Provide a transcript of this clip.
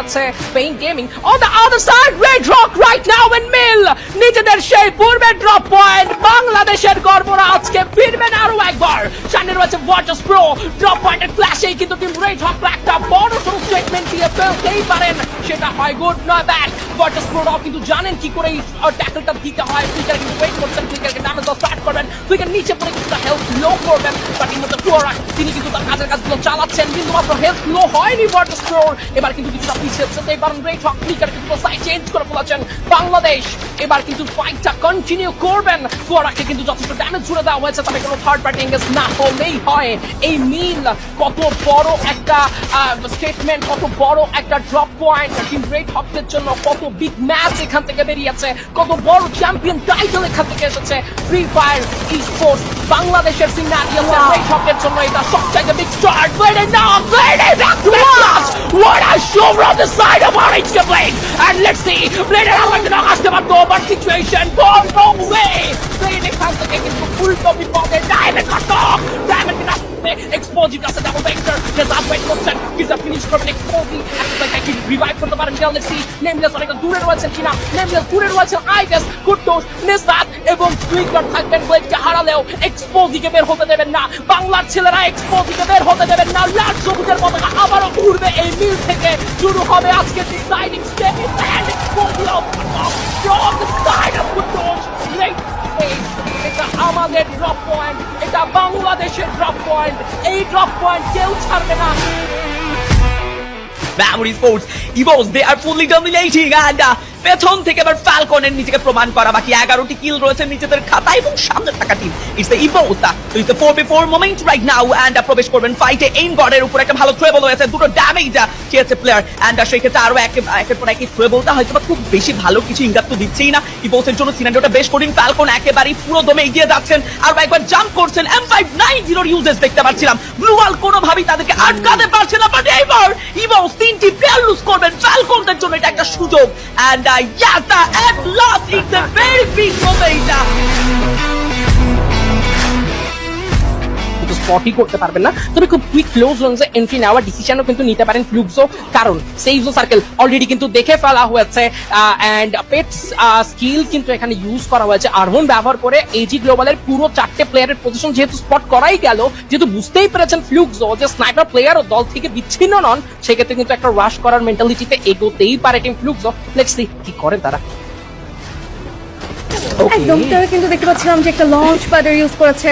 করেছে pain gaming. On the other side red rock right now in mill, নিজেদের সেই পূর্বের ড্রপ পয়েন্ট বাংলাদেশের গর্বরা আজকে ফিরবেন আরো একবার। সামনে রয়েছে ভার্টাস প্রো, ড্রপ পয়েন্টের ফ্ল্যাশেই কিন্তু টিম রেড রক একটা বড় সড়ো স্টেটমেন্ট দিয়ে ফেলতেই পারেন, সেটা হয় গুড নয় ব্যাড। ভার্টাস প্রোরাও কিন্তু জানেন কি করে এই ট্যাকলটা দিতে হয়। ফ্লিকার কিন্তু ওয়েট করছেন, ফ্লিকারকে ড্যামেজ দেওয়া স্টার্ট করবেন, ফ্লিকার নিচে পড়ে কিছুটা হেলথ লো করবেন, বাট ইন দ্য ফ্লোরা তিনি কিন্তু তার কাজের কাজগুলো চালাচ্ছেন, কিন্তু মাত্র হেলথ লো হয়নি ভার্টাস প্রোর। এবার কিন্তু কিছুটা পিছিয়ে যেতে পারেন রেড রক, ফ্লিকার কিন্তু সাইড চেঞ্জ করে ফেলেছেন বাংলাদেশ। এবার কিন্তু ফাইটটা কন্টিনিউ করবেন, ফ্লোরাকে কিন্তু যথেষ্ট ড্যামেজ জুড়ে দেওয়া হয়েছে, তবে কোনো থার্ড পার্টি এঙ্গেজ না হলেই হয়। এই মিল কত বড় একটা স্টেটমেন্ট, কত বড় একটা ড্রপ পয়েন্ট টিম রেড হকের জন্য, কত বিগ ম্যাচ এখান থেকে বেরিয়েছে, কত বড় চ্যাম্পিয়ন টাইটেল এখান থেকে এসেছে। ফ্রি ফায়ার ই স্পোর্টস বাংলাদেশের সিনারিওতে রেড হকের জন্য এটা সবথেকে big start. What a show from the side of RH Blade, and let's see Blade এর আবার কিন্তু আসতে পারতো, but situation gone wrong way. Blade এখান থেকে কিন্তু ফুল টপি পদে ডায়মন্ড কাট, ডায়মন্ড কাট এক্সপোজিভ আছে ডাবল ভেক্টর জাস্ট ওয়েট করছেন, কিসা ফিনিশ করবেন এক্সপোজিভ। একটা কি রিভাইভ করতে পারেন কিনা লেটস সি। নেমলেস অনেক দূরে রয়েছেন কিনা, নেমলেস দূরে রয়েছেন আই গেস। কুট্টোস নিসাত এবং টুইকার থাকবেন, ব্লেডকে হারালেও এক্সপোজিকে বের হতে দেবেন না বাংলার ছেলেরা, এক্সপোজিকে বের হতে দেবেন না। লাল সবুজের পতাকা আবারও উড়বে এই মিল থেকে, শুরু হবে আজকে deciding step and explosive from the side of Kutos. এটা আমাদের ড্রপ পয়েন্ট, এটা বাংলাদেশের ড্রপ পয়েন্ট, এই ড্রপ পয়েন্ট কেউ ছাড়বে না। Memory Sports, Evos, they are fully dominating and পেছন থেকে এবার ফ্যালকনের নিজেকে প্রমাণ করা বাকি। 11টি কিল রয়েছে নিজেদের খাতায় এবং সামনে থাকা team it's the Evos, it's the 4v4 moment right now and প্রবেশ করবেন ফাইটে। এইন গডের উপর একটা ভালো ট্রেবল হয়েছে, দুটো ড্যামেজ খেয়েছে প্লেয়ার এন্ড সেই ক্ষেত্রে আরো একের পর এক ট্রেবলটা হয়তো খুব বেশি ভালো কিছু ইঙ্গাত তো দিচ্ছেই না ইভোসের জন্য। সিনারিওটা বেশ কঠিন, ফ্যালকন একেবারেই পুরো দমে এগিয়ে যাচ্ছেন, আর একবার জাম্প করছেন। M590 ইউজেস দেখতে পাচ্ছিলাম, ব্লু ওয়াল কোনোভাবেই তাদেরকে আটকাতে পারছে না, বাট এবার ইভোস 3টি প্লেয়ার লুজ করবেন। ফ্যালকনদের জন্য এটা একটা সুযোগ and Yata at last, it's a very big moment. স্পটই করতে পারবেন না, তবে খুব কুইক ক্লোজ রেঞ্জে এন্ট্রি নেওয়ার ডিসিশনও কিন্তু নিতে পারেন ফ্লুক্সো, কারণ সেভ জোন সার্কেল অলরেডি কিন্তু দেখে ফেলা হয়েছে এন্ড পেটস স্কিল কিন্তু এখানে ইউজ করা হয়েছে আরভন ব্যবহার করে। এজি গ্লোবালের পুরো 4টে প্লেয়ারের পজিশন যেহেতু স্পট করাই গেল, যেহেতু বুঝতেই পেরেছেন ফ্লুক্সো যে স্নাইপার প্লেয়ার ও দল থেকে বিচ্ছিন্ন নন, সেক্ষেত্রে কিন্তু একটা রাশ করার মেন্টালিটিতে এগোতেই পারে টিম ফ্লুক্সো। লেটস সি কি করেন তারা। একদম, কিন্তু দেখতে পাচ্ছিলাম যে একটা লঞ্চ প্যাড ইউজ করেছে।